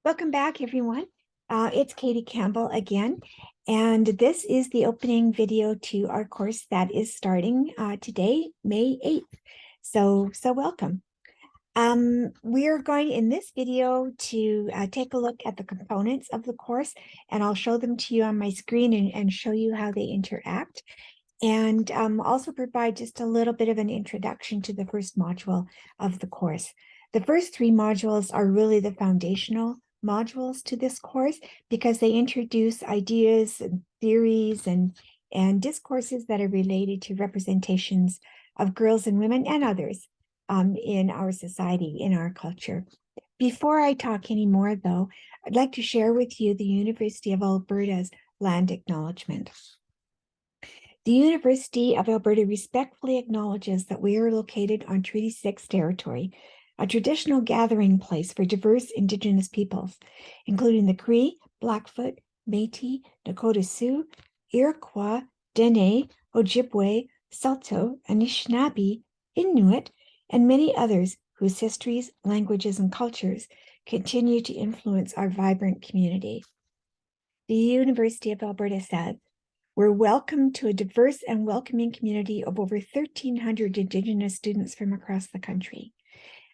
Welcome back, everyone. It's Katie Campbell again, and this is the opening video to our course that is starting today, May 8th. So welcome. We are going in this video to take a look at the components of the course, and I'll show them to you on my screen and show you how they interact. And also provide just a little bit of an introduction to the first module of the course. The first three modules are really the foundational modules to this course because they introduce ideas and theories and discourses that are related to representations of girls and women and others in our society, in our culture. Before I talk anymore, though, I'd like to share with you the University of Alberta's land acknowledgement. The University of Alberta respectfully acknowledges that we are located on Treaty 6 territory, a traditional gathering place for diverse Indigenous peoples, including the Cree, Blackfoot, Métis, Nakota Sioux, Iroquois, Dene, Ojibwe, Saulteaux, Anishinaabe, Inuit, and many others whose histories, languages, and cultures continue to influence our vibrant community. The University of Alberta said, "We're welcome to a diverse and welcoming community of over 1,300 Indigenous students from across the country.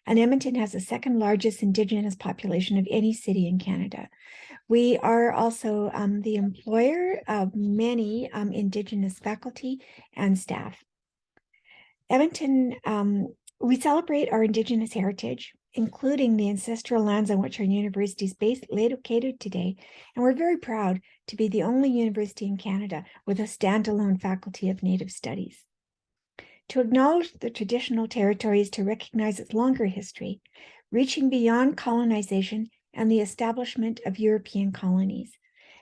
And Edmonton has the second largest Indigenous population of any city in Canada. We are also the employer of many Indigenous faculty and staff. Edmonton, we celebrate our Indigenous heritage, including the ancestral lands on which our university is based, located today, and we're very proud to be the only university in Canada with a standalone faculty of Native Studies. To acknowledge the traditional territory is to recognize its longer history, reaching beyond colonization and the establishment of European colonies,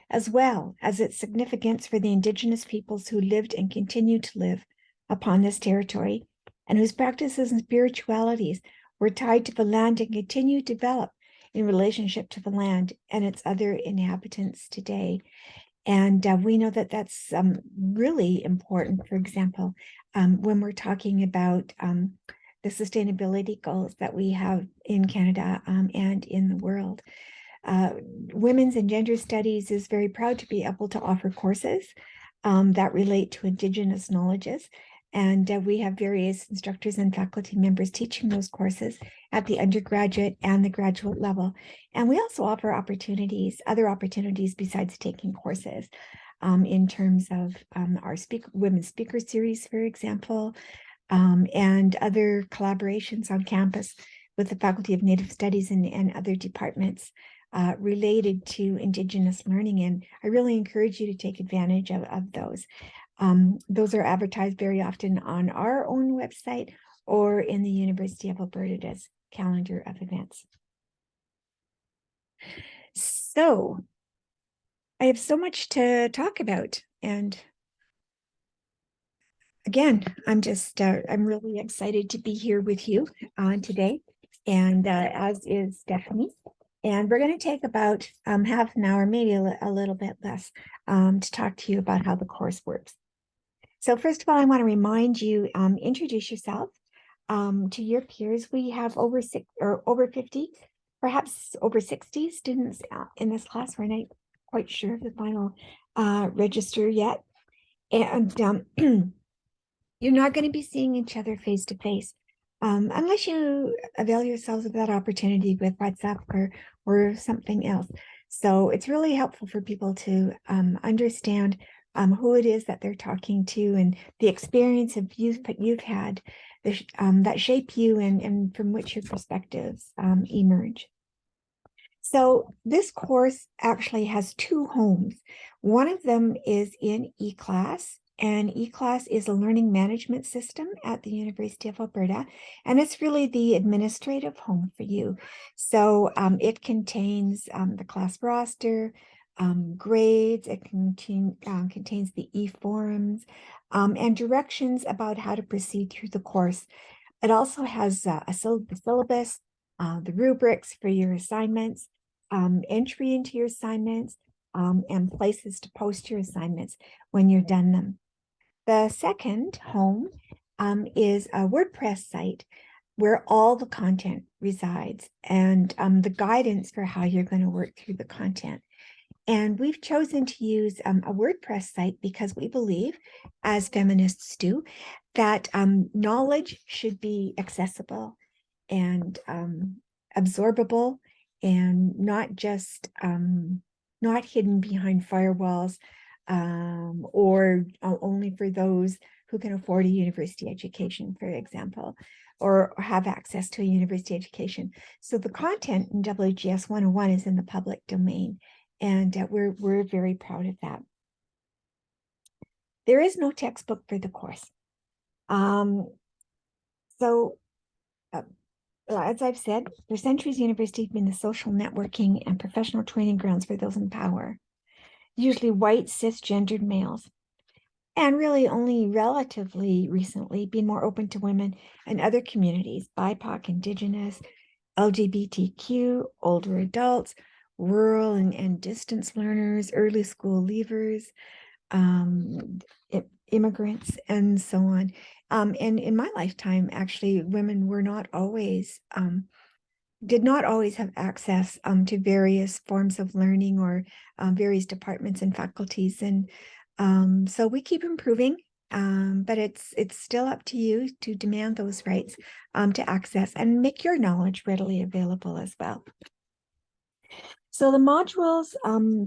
as well as its significance for the Indigenous peoples who lived and continue to live upon this territory, and whose practices and spiritualities were tied to the land and continue to develop in relationship to the land and its other inhabitants today. And we know that that's really important, for example, when we're talking about the sustainability goals that we have in Canada and in the world. Women's and Gender Studies is very proud to be able to offer courses that relate to Indigenous knowledges. And we have various instructors and faculty members teaching those courses at the undergraduate and the graduate level. And we also offer other opportunities besides taking courses in terms of our Women Speaker Series, for example, and other collaborations on campus with the Faculty of Native Studies and other departments related to Indigenous learning. And I really encourage you to take advantage of those. Those are advertised very often on our own website or in the University of Alberta's calendar of events. So I have so much to talk about. And again, I'm really excited to be here with you today. And as is Stephanie. And we're going to take about half an hour, maybe a little bit less, to talk to you about how the course works. So first of all, I want to remind you, introduce yourself to your peers. We have over 50, perhaps over 60 students in this class. We're not quite sure of the final register yet. And you're not going to be seeing each other face to face unless you avail yourselves of that opportunity with WhatsApp or something else. So it's really helpful for people to understand who it is that they're talking to and the experience of you've had that shape you and from which your perspectives emerge. So this course actually has two homes. One of them is in eClass, and eClass is a learning management system at the University of Alberta, and it's really the administrative home for you. So it contains the class roster, grades, it contains the e-forums, and directions about how to proceed through the course. It also has the syllabus, the rubrics for your assignments, entry into your assignments, and places to post your assignments when you're done them. The second home is a WordPress site where all the content resides and the guidance for how you're going to work through the content. And we've chosen to use a WordPress site because we believe, as feminists do, that knowledge should be accessible and absorbable, and not just not hidden behind firewalls, or only for those who can afford a university education, for example, or have access to a university education. So the content in WGS 101 is in the public domain, and we're very proud of that. There is no textbook for the course. As I've said, for centuries, universities have been the social networking and professional training grounds for those in power, usually white, cisgendered males, and really only relatively recently been more open to women and other communities, BIPOC, Indigenous, LGBTQ, older adults, rural and distance learners, early school leavers, immigrants, and so on. And in my lifetime, actually, women were not always, did not always have access to various forms of learning or various departments and faculties. And so we keep improving, but it's still up to you to demand those rights to access and make your knowledge readily available as well. So the modules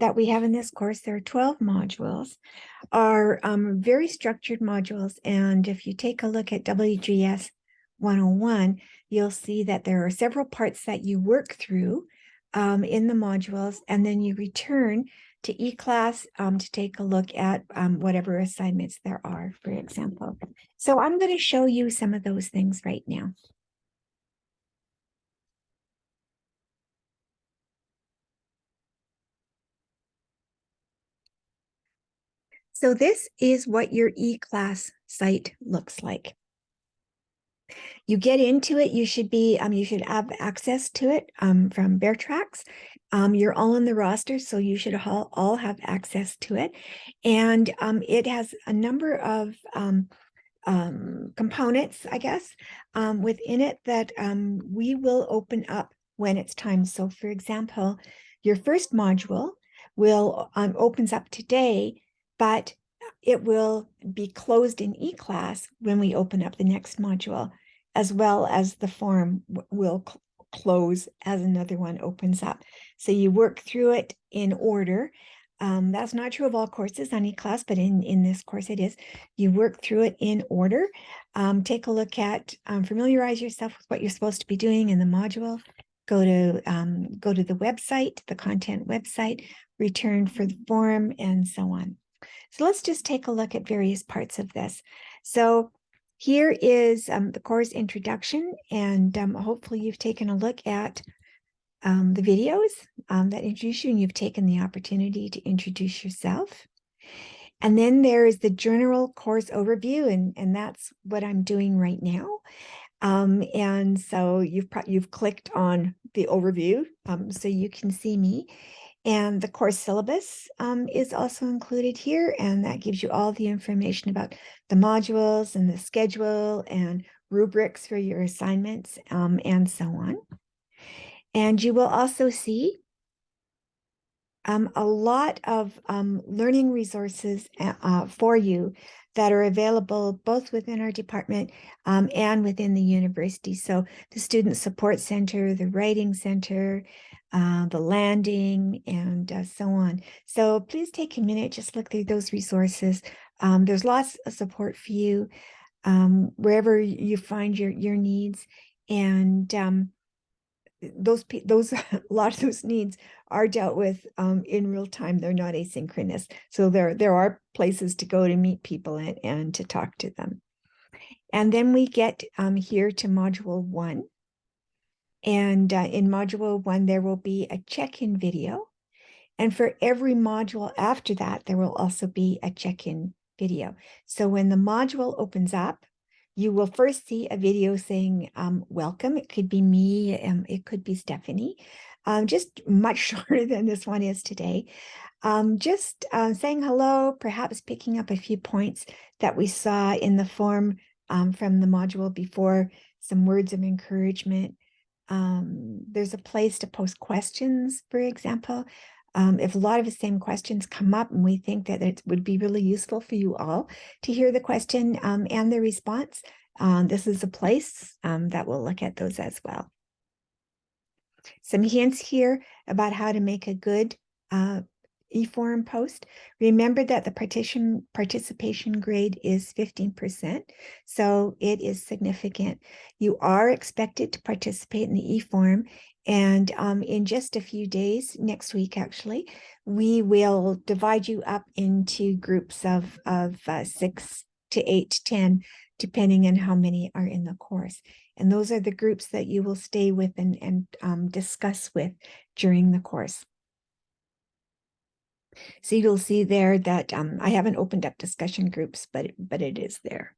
that we have in this course, there are 12 modules, are very structured modules. And if you take a look at WGS 101, you'll see that there are several parts that you work through in the modules, and then you return to eClass to take a look at whatever assignments there are, for example. So I'm going to show you some of those things right now. So this is what your eClass site looks like. You get into it, you should have access to it from Bear Tracks. You're all in the roster, so you should all have access to it. And it has a number of components, I guess, within it that we will open up when it's time. So for example, your first module will opens up today, but it will be closed in eClass when we open up the next module, as well as the forum will close as another one opens up. So you work through it in order. That's not true of all courses on eClass, but in this course it is. You work through it in order. Take a look at, familiarize yourself with what you're supposed to be doing in the module. Go to the website, the content website, return for the forum, and so on. So let's just take a look at various parts of this. So here is the course introduction, and hopefully you've taken a look at the videos that introduce you, and you've taken the opportunity to introduce yourself. And then there is the general course overview, and that's what I'm doing right now. And so you've clicked on the overview so you can see me. And the course syllabus is also included here, and that gives you all the information about the modules and the schedule and rubrics for your assignments and so on. And you will also see a lot of learning resources for you that are available both within our department and within the university. So the Student Support Center, the Writing Center, the landing, and so on. So please take a minute, just look through those resources. There's lots of support for you wherever you find your needs. And those a lot of those needs are dealt with in real time. They're not asynchronous. So there are places to go to meet people and to talk to them. And then we get here to module 1. And in module 1, there will be a check-in video. And for every module after that, there will also be a check-in video. So when the module opens up, you will first see a video saying welcome. It could be me, it could be Stephanie, just much shorter than this one is today. Just saying hello, perhaps picking up a few points that we saw in the form from the module before, some words of encouragement. There's a place to post questions, for example. If a lot of the same questions come up and we think that it would be really useful for you all to hear the question and the response, this is a place that will look at those as well. Some hints here about how to make a good eForum post. Remember that the participation grade is 15%, so it is significant. You are expected to participate in the eForum, and in just a few days, next week actually, we will divide you up into groups of 6 to 8 to 10, depending on how many are in the course. And those are the groups that you will stay with and discuss with during the course. So you'll see there that I haven't opened up discussion groups, but it is there.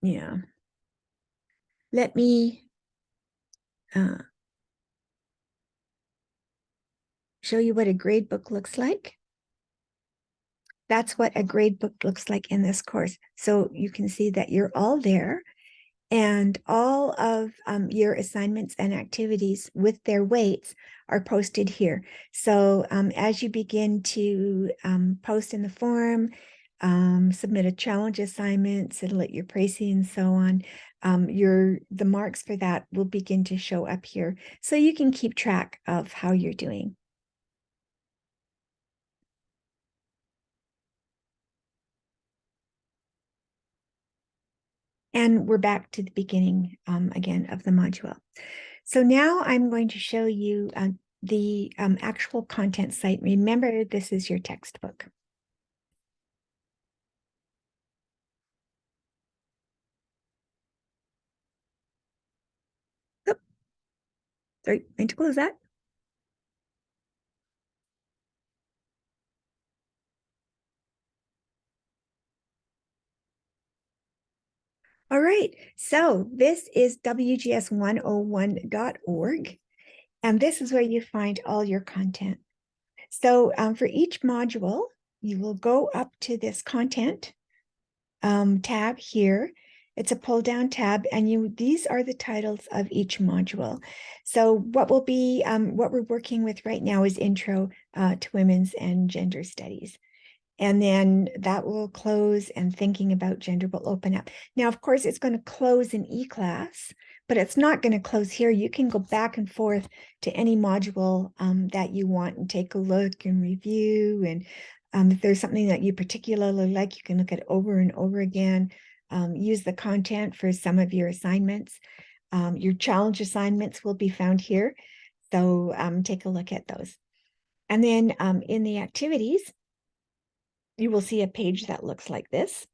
Yeah. Let me show you what a grade book looks like. That's what a grade book looks like in this course. So you can see that you're all there, and all of your assignments and activities with their weights are posted here. So as you begin to post in the forum, submit a challenge assignment, settle at your pricing and so on, the marks for that will begin to show up here. So you can keep track of how you're doing. And we're back to the beginning again of the module. So now I'm going to show you the actual content site. Remember, this is your textbook. Oh, sorry, I need to close that. All right, so this is wgs101.org, and this is where you find all your content. So for each module, you will go up to this content tab here. It's a pull down tab, and these are the titles of each module. So what we're working with right now is Intro to Women's and Gender Studies. And then that will close, and Thinking About Gender will open up. Now, of course, it's going to close in eClass, but it's not going to close here. You can go back and forth to any module that you want and take a look and review. And if there's something that you particularly like, you can look at it over and over again. Use the content for some of your assignments. Your challenge assignments will be found here. So take a look at those. And then in the activities, you will see a page that looks like this.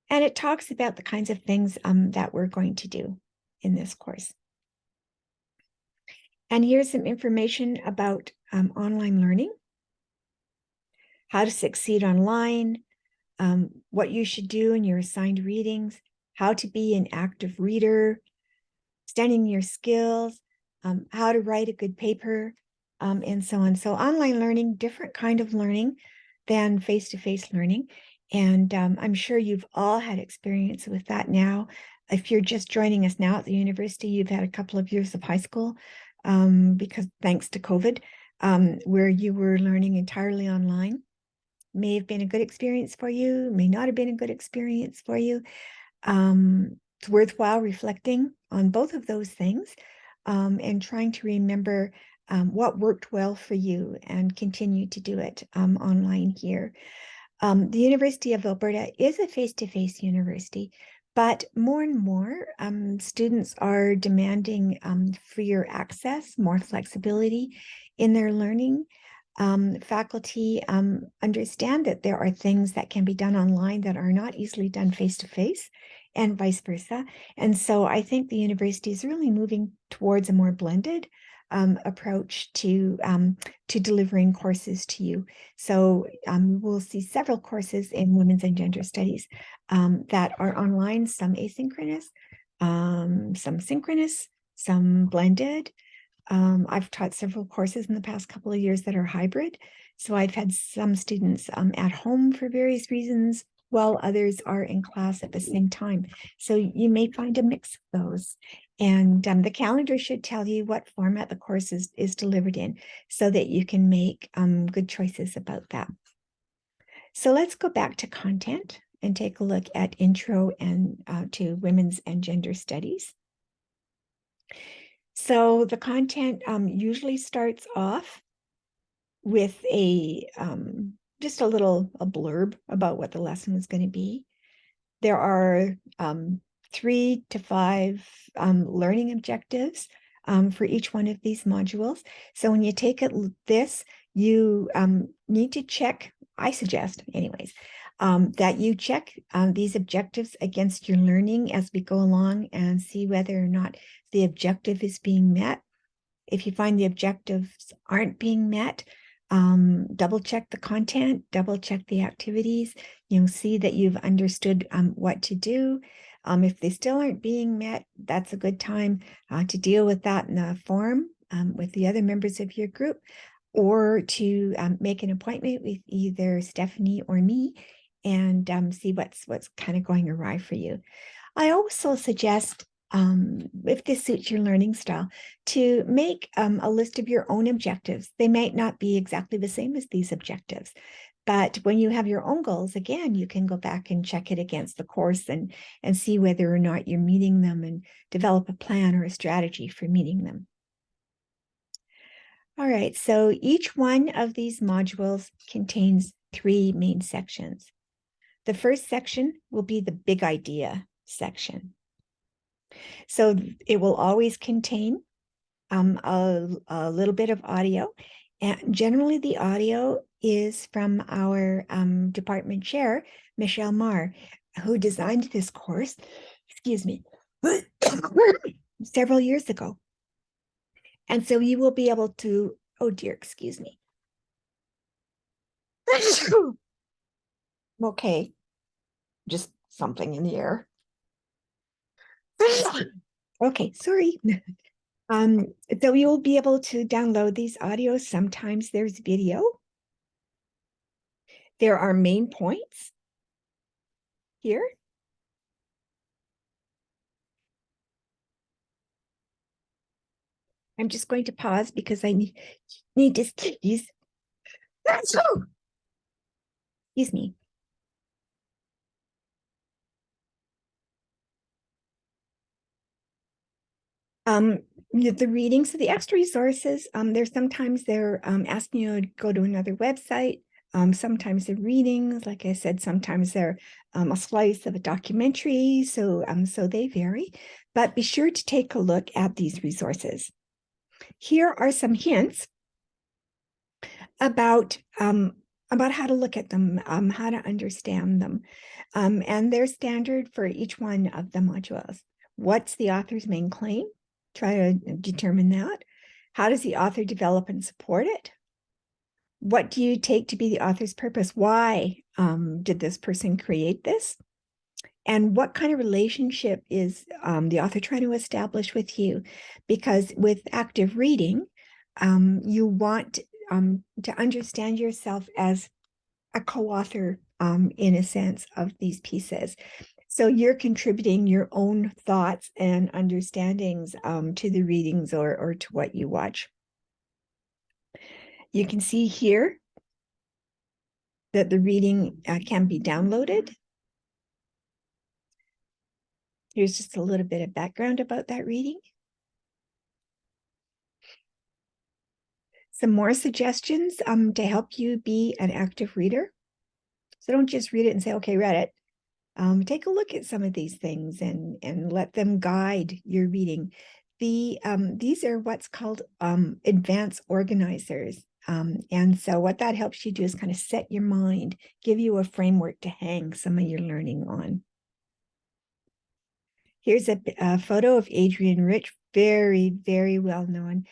And it talks about the kinds of things that we're going to do in this course. And here's some information about online learning, how to succeed online, what you should do in your assigned readings, how to be an active reader, studying your skills, how to write a good paper, and so on. So online learning, different kind of learning than face-to-face learning. And I'm sure you've all had experience with that now. If you're just joining us now at the university, you've had a couple of years of high school because thanks to COVID, where you were learning entirely online. May have been a good experience for you, may not have been a good experience for you. It's worthwhile reflecting on both of those things and trying to remember what worked well for you and continue to do it online here. The University of Alberta is a face-to-face university, but more and more students are demanding freer access, more flexibility in their learning. Faculty understand that there are things that can be done online that are not easily done face-to-face, and vice versa. And so I think the university is really moving towards a more blended approach to delivering courses to you. So we'll see several courses in women's and gender studies that are online, some asynchronous, some synchronous, some blended. I've taught several courses in the past couple of years that are hybrid. So I've had some students at home for various reasons, while others are in class at the same time. So you may find a mix of those. And the calendar should tell you what format the course is delivered in so that you can make good choices about that. So let's go back to content and take a look at intro and to women's and gender studies. So the content usually starts off with just a blurb about what the lesson is going to be. There are 3 to 5 learning objectives for each one of these modules. So when you take this, you need to check, I suggest anyways, that you check these objectives against your learning as we go along and see whether or not the objective is being met. If you find the objectives aren't being met, double check the content, double check the activities, see that you've understood what to do. If they still aren't being met, that's a good time to deal with that in a forum with the other members of your group, or to make an appointment with either Stephanie or me and see what's kind of going awry for you. I also suggest, if this suits your learning style, to make a list of your own objectives. They might not be exactly the same as these objectives, but when you have your own goals, again, you can go back and check it against the course and see whether or not you're meeting them and develop a plan or a strategy for meeting them. All right, so each one of these modules contains 3 main sections. The first section will be the big idea section. So it will always contain a little bit of audio. And generally the audio is from our department chair, Michelle Marr, who designed this course, excuse me, several years ago. And so you will be able to, oh dear, excuse me. Okay, just something in the air. Okay, sorry. So you'll be able to download these audios. Sometimes there's video. There are main points here. I'm just going to pause because I need to sneeze. Excuse me. The readings, so the extra resources, sometimes they're asking you to go to another website. Sometimes they're readings, like I said, sometimes they're a slice of a documentary, so they vary. But be sure to take a look at these resources. Here are some hints about how to look at them, how to understand them. And they're standard for each one of the modules. What's the author's main claim? Try to determine that. How does the author develop and support it? What do you take to be the author's purpose? Why did this person create this? And what kind of relationship is the author trying to establish with you? Because with active reading, you want to understand yourself as a co-author in a sense of these pieces. So you're contributing your own thoughts and understandings to the readings or to what you watch. You can see here that the reading can be downloaded. Here's just a little bit of background about that reading. Some more suggestions to help you be an active reader. So don't just read it and say, okay, read it. Take a look at some of these things and let them guide your reading. These are what's called advanced organizers. And so what that helps you do is kind of set your mind, give you a framework to hang some of your learning on. Here's a photo of Adrienne Rich, very, very well-known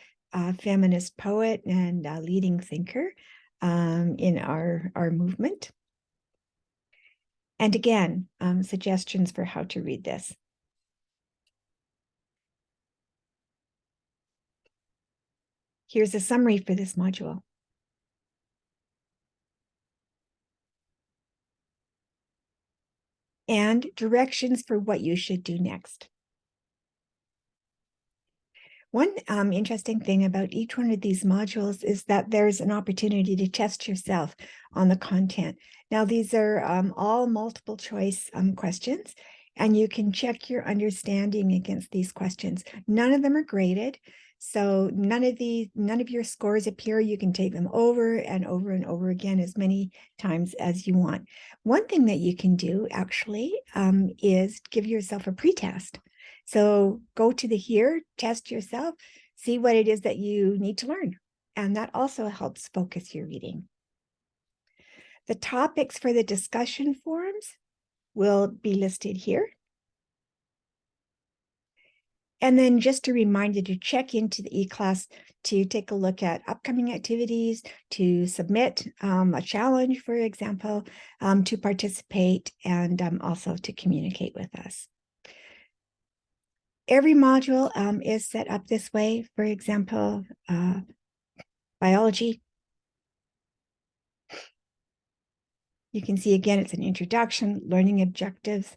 feminist poet and leading thinker in our movement. And again, suggestions for how to read this. Here's a summary for this module. and directions for what you should do next. One interesting thing about each one of these modules is that there's an opportunity to test yourself on the content. Now, these are all multiple choice questions, and you can check your understanding against these questions. None of them are graded, so none of your scores appear. You can take them over and over and over again as many times as you want. One thing that you can do actually is give yourself a pretest. So go to the here, test yourself, see what it is that you need to learn. And that also helps focus your reading. The topics for the discussion forums will be listed here. And then just a reminder to check into the eClass to take a look at upcoming activities, to submit a challenge, for example, to participate, and also to communicate with us. Every module is set up this way. For example, biology. You can see again, it's an introduction, learning objectives.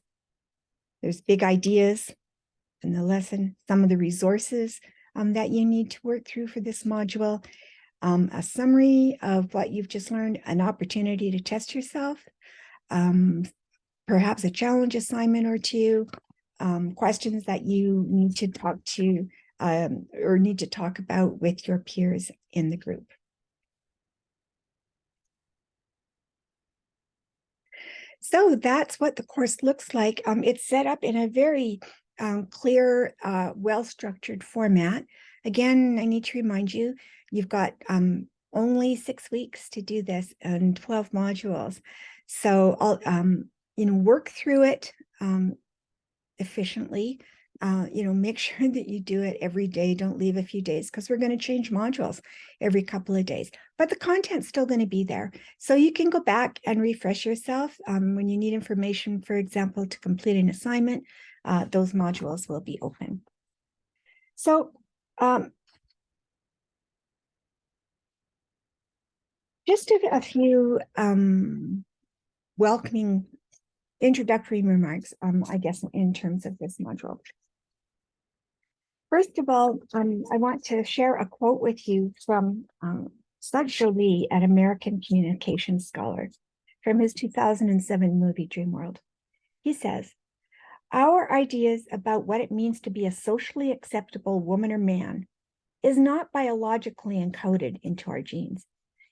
There's big ideas in the lesson, some of the resources that you need to work through for this module, a summary of what you've just learned, an opportunity to test yourself, perhaps a challenge assignment or two, questions that you need to talk to or need to talk about with your peers in the group. So that's what the course looks like. It's set up in a very clear, well-structured format. Again, I need to remind you, you've got only 6 weeks to do this and 12 modules. So I'll, work through it efficiently. Make sure that you do it every day. Don't leave a few days because we're going to change modules every couple of days. But the content's still going to be there. So you can go back and refresh yourself. When you need information, for example, to complete an assignment, those modules will be open. So just a few welcoming introductory remarks, I guess, in terms of this module. First of all, I want to share a quote with you from Sudshou Lee, an American communication scholar, from his 2007 movie Dreamworld. He says, "Our ideas about what it means to be a socially acceptable woman or man is not biologically encoded into our genes.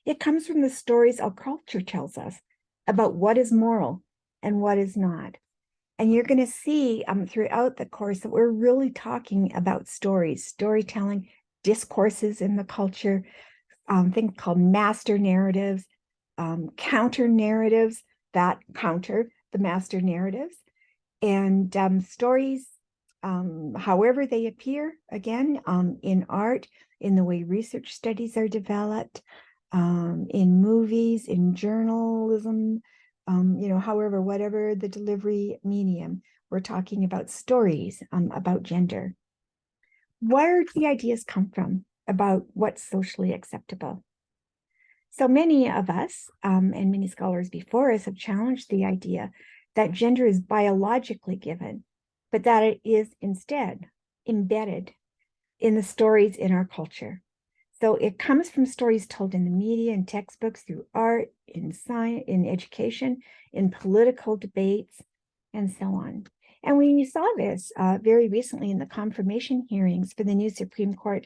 It comes from the stories our culture tells us about what is moral and what is not." And you're going to see throughout the course that we're really talking about stories, storytelling, discourses in the culture, things called master narratives, counter narratives that counter the master narratives, and stories, however they appear, again, in art, in the way research studies are developed, in movies, in journalism, however, whatever the delivery medium, we're talking about stories about gender. Where do the ideas come from about what's socially acceptable? So many of us, and many scholars before us, have challenged the idea that gender is biologically given, but that it is instead embedded in the stories in our culture. So it comes from stories told in the media and textbooks, through art, in science, in education, in political debates, and so on. And we saw this very recently in the confirmation hearings for the new Supreme Court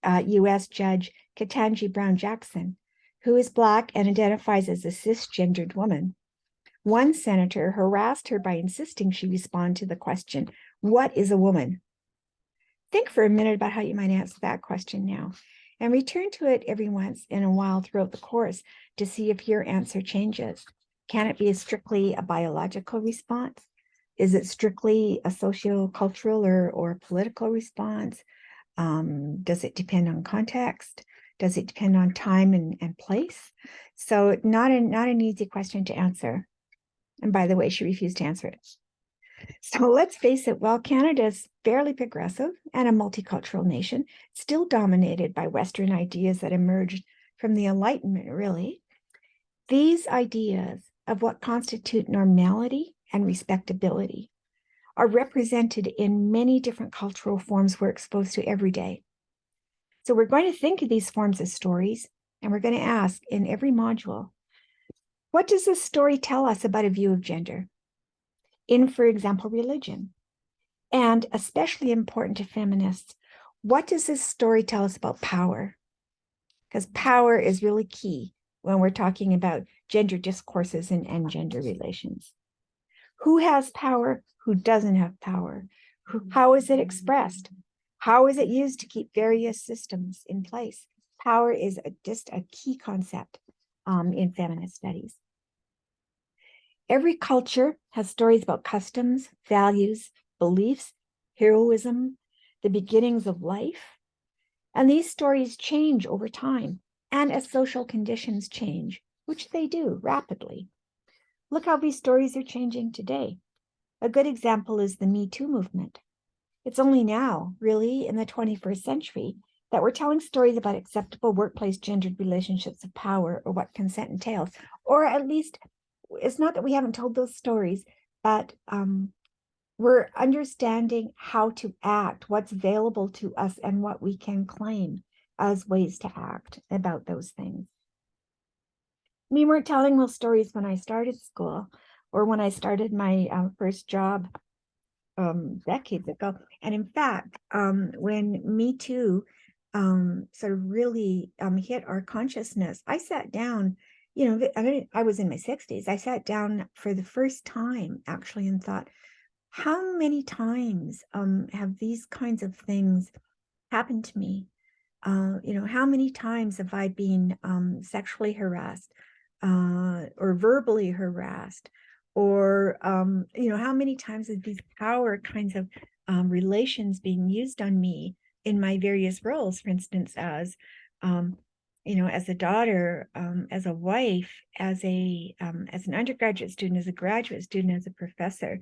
U.S. Judge Ketanji Brown Jackson, who is Black and identifies as a cisgendered woman. One senator harassed her by insisting she respond to the question, "What is a woman?" Think for a minute about how you might answer that question now, and return to it every once in a while throughout the course to see if your answer changes. Can it be strictly a biological response? Is it strictly a socio-cultural or political response? Does it depend on context? Does it depend on time and place? So not an easy question to answer. And by the way, she refused to answer it. So let's face it, while Canada is fairly progressive and a multicultural nation, still dominated by Western ideas that emerged from the Enlightenment, really, these ideas of what constitute normality and respectability are represented in many different cultural forms we're exposed to every day. So we're going to think of these forms as stories, and we're going to ask in every module, what does this story tell us about a view of gender? In, for example, religion. And especially important to feminists, what does this story tell us about power? Because power is really key when we're talking about gender discourses and gender relations. Who has power? Who doesn't have power? How is it expressed? How is it used to keep various systems in place? Power is just a key concept in feminist studies. Every culture has stories about customs, values, beliefs, heroism, the beginnings of life. And these stories change over time and as social conditions change, which they do rapidly. Look how these stories are changing today. A good example is the Me Too movement. It's only now, really, in the 21st century, that we're telling stories about acceptable workplace gendered relationships of power or what consent entails, or at least it's not that we haven't told those stories, but we're understanding how to act, what's available to us, and what we can claim as ways to act about those things. We weren't telling those stories when I started school or when I started my first job decades ago. And in fact, when Me Too sort of really hit our consciousness, I sat down, I was in my 60s. I sat down for the first time actually and thought, how many times have these kinds of things happened to me? How many times have I been sexually harassed or verbally harassed? Or, how many times have these power kinds of relations being used on me in my various roles, for instance, as a daughter, as a wife, as an undergraduate student, as a graduate student, as a professor.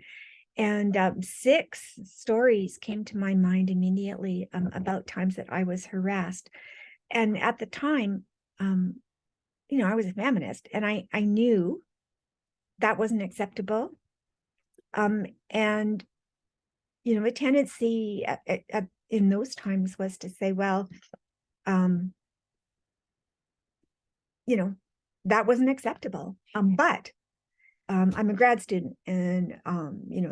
And 6 stories came to my mind immediately about times that I was harassed. And at the time, I was a feminist, and I knew that wasn't acceptable. And, a tendency in those times was to say, well, that wasn't acceptable. But I'm a grad student, and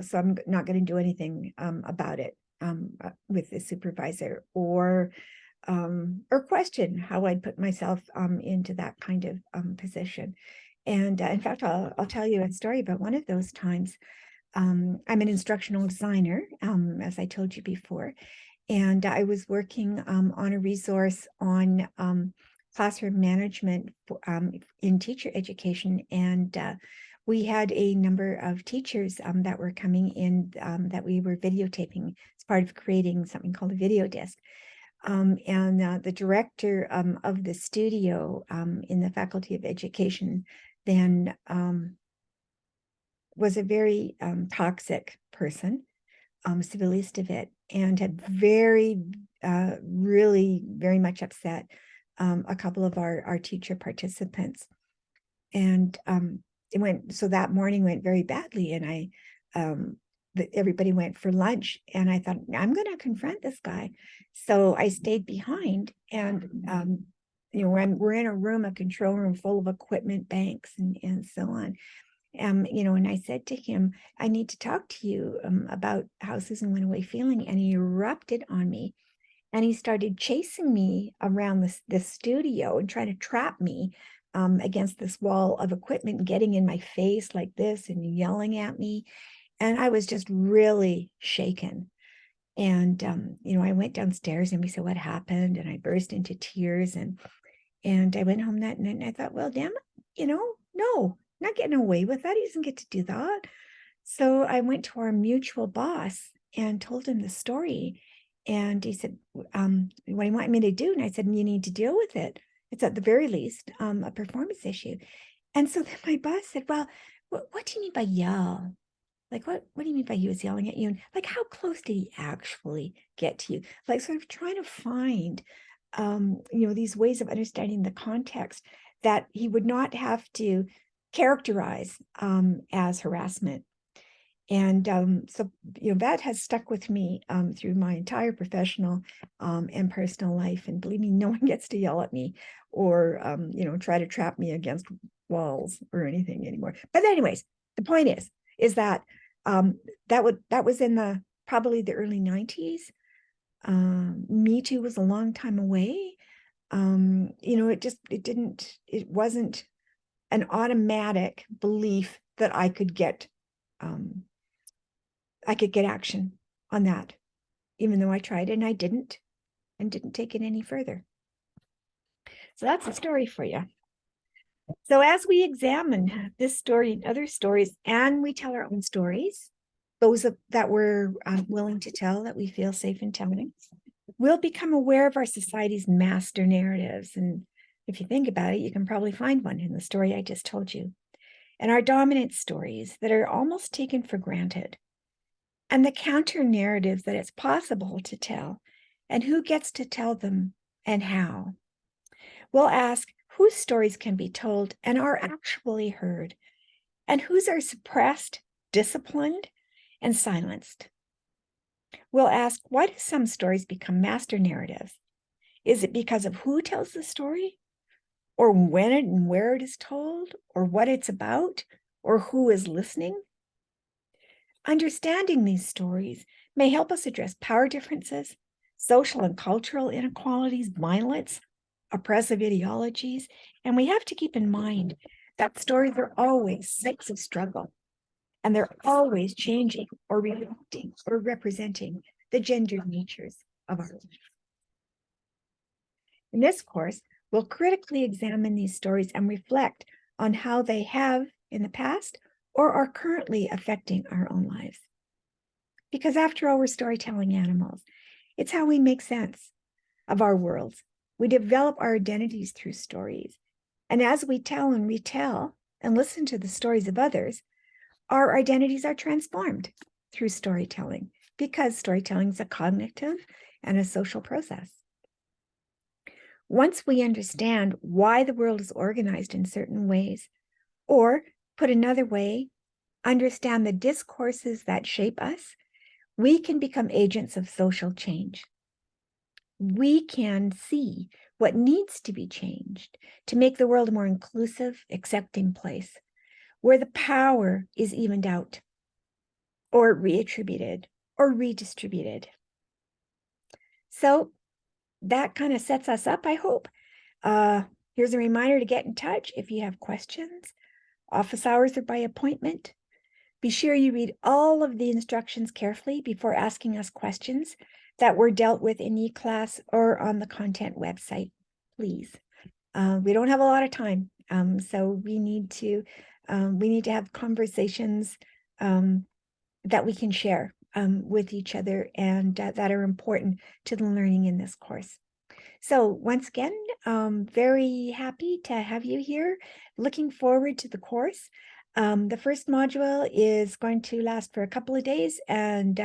so I'm not going to do anything about it with the supervisor or question how I'd put myself into that kind of position. And in fact, I'll tell you a story about one of those times. I'm an instructional designer, as I told you before, and I was working on a resource on classroom management in teacher education, and we had a number of teachers that were coming in that we were videotaping as part of creating something called a video disc. And the director of the studio in the Faculty of Education then was a very toxic person, Sibelius DeWitt, and had really very much upset a couple of our teacher participants. And so that morning went very badly, and everybody went for lunch, and I thought, I'm going to confront this guy. So I stayed behind, and we're in a room, a control room full of equipment banks and so on. And I said to him, I need to talk to you about how Susan went away feeling. And he erupted on me, and he started chasing me around this studio and trying to trap me against this wall of equipment, getting in my face like this and yelling at me. And I was just really shaken. And I went downstairs, and we said, what happened? And I burst into tears, and I went home that night, and I thought, well, damn it, no, not getting away with that. He doesn't get to do that. So I went to our mutual boss and told him the story. And he said, what do you want me to do? And I said, you need to deal with it. It's at the very least a performance issue. And so then my boss said, well, what do you mean by yell? Like, what do you mean by he was yelling at you? And like, how close did he actually get to you? Like, sort of trying to find, these ways of understanding the context that he would not have to characterize as harassment. And so, that has stuck with me through my entire professional and personal life. And believe me, no one gets to yell at me or, try to trap me against walls or anything anymore. But anyways, the point is that that was in probably the early 90s. Me Too was a long time away. It wasn't an automatic belief that I could get action on that, even though I tried and I didn't take it any further. So that's the story for you. So as we examine this story and other stories, and we tell our own stories, those that we're willing to tell, that we feel safe in telling, we'll become aware of our society's master narratives. And if you think about it, you can probably find one in the story I just told you. And our dominant stories that are almost taken for granted. And the counter narratives that it's possible to tell, and who gets to tell them and how. We'll ask whose stories can be told and are actually heard, and whose are suppressed, disciplined, and silenced. We'll ask, why do some stories become master narratives? Is it because of who tells the story, or when and where it is told, or what it's about, or who is listening? Understanding these stories may help us address power differences, social and cultural inequalities, violence, oppressive ideologies, and we have to keep in mind that stories are always sites of struggle, and they're always changing or reflecting or representing the gendered natures of our life. In this course, we'll critically examine these stories and reflect on how they have in the past or are currently affecting our own lives. Because after all, we're storytelling animals. It's how we make sense of our worlds. We develop our identities through stories. And as we tell and retell and listen to the stories of others, our identities are transformed through storytelling, because storytelling is a cognitive and a social process. Once we understand why the world is organized in certain ways, or put another way, understand the discourses that shape us, we can become agents of social change. We can see what needs to be changed to make the world a more inclusive, accepting place, where the power is evened out, or reattributed, or redistributed. So that kind of sets us up, I hope. Here's a reminder to get in touch if you have questions. Office hours are by appointment. Be sure you read all of the instructions carefully before asking us questions that were dealt with in eClass or on the content website, please. We don't have a lot of time, so we need to have conversations that we can share with each other, and that are important to the learning in this course. So once again, very happy to have you here. Looking forward to the course. The first module is going to last for a couple of days, and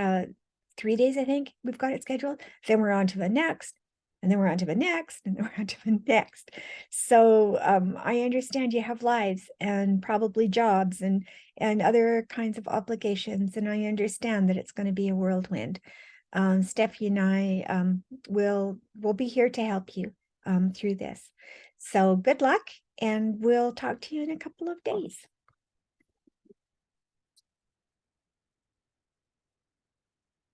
3 days, I think we've got it scheduled. Then we're on to the next, and then we're on to the next, and then we're on to the next. So I understand you have lives and probably jobs and other kinds of obligations, and I understand that it's going to be a whirlwind. Steffi and I will be here to help you through this. So good luck, and we'll talk to you in a couple of days.